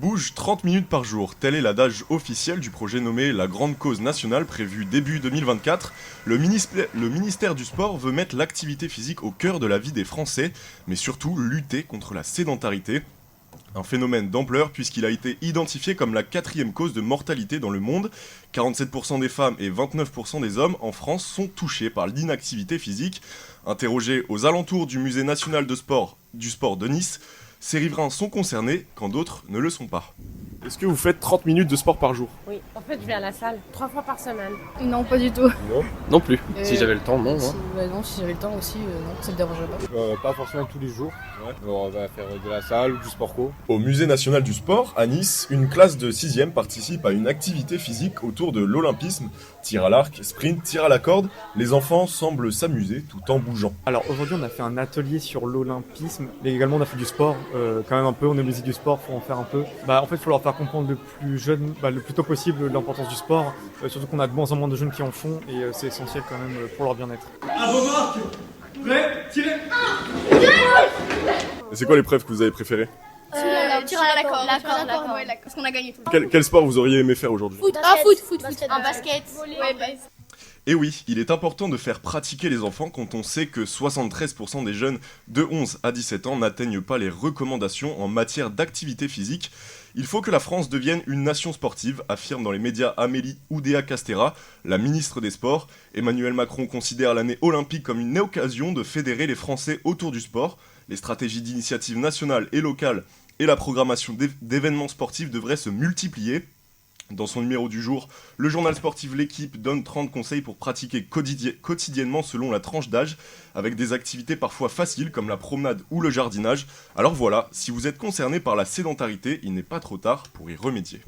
Bouge 30 minutes par jour, tel est l'adage officiel du projet nommé La Grande Cause Nationale prévu début 2024. Le ministère du Sport veut mettre l'activité physique au cœur de la vie des Français, mais surtout lutter contre la sédentarité. Un phénomène d'ampleur puisqu'il a été identifié comme la 4e cause de mortalité dans le monde. 47% des femmes et 29% des hommes en France sont touchés par l'inactivité physique. Interrogés aux alentours du Musée national du sport de Nice, ces riverains sont concernés quand d'autres ne le sont pas. Est-ce que vous faites 30 minutes de sport par jour? Oui, en fait, je vais à la salle 3 fois par semaine. Non, pas du tout. Non, non plus. Si j'avais le temps, non. Si, non, si j'avais le temps aussi, non, ça me dérangerait pas. Pas forcément tous les jours. Ouais. Alors, on va faire de la salle ou du sport co. Au Musée national du sport, à Nice, une classe de 6e participe à une activité physique autour de l'olympisme. Tir à l'arc, sprint, tir à la corde. Les enfants semblent s'amuser tout en bougeant. Alors aujourd'hui on a fait un atelier sur l'olympisme, mais également on a fait du sport, quand même un peu, on est musée du sport, faut en faire un peu. En fait il faut leur faire comprendre le plus jeune, le plus tôt possible l'importance du sport, surtout qu'on a de moins en moins de jeunes qui en font et c'est essentiel quand même pour leur bien-être. À vos marques, prêt, tirez. Et c'est quoi l'épreuve que vous avez préférée? Tir à la corde, ouais, parce qu'on a gagné tout. Quel sport vous auriez aimé faire aujourd'hui? Foot. Un basket. Ouais, Et oui, il est important de faire pratiquer les enfants quand on sait que 73% des jeunes de 11 à 17 ans n'atteignent pas les recommandations en matière d'activité physique. Il faut que la France devienne une nation sportive, affirme dans les médias Amélie Oudéa-Castéra, la ministre des Sports. Emmanuel Macron considère l'année olympique comme une occasion de fédérer les Français autour du sport. Les stratégies d'initiatives nationales et locales et la programmation d'événements sportifs devraient se multiplier. Dans son numéro du jour, le journal sportif L'Équipe donne 30 conseils pour pratiquer quotidiennement selon la tranche d'âge, avec des activités parfois faciles comme la promenade ou le jardinage. Alors voilà, si vous êtes concerné par la sédentarité, il n'est pas trop tard pour y remédier.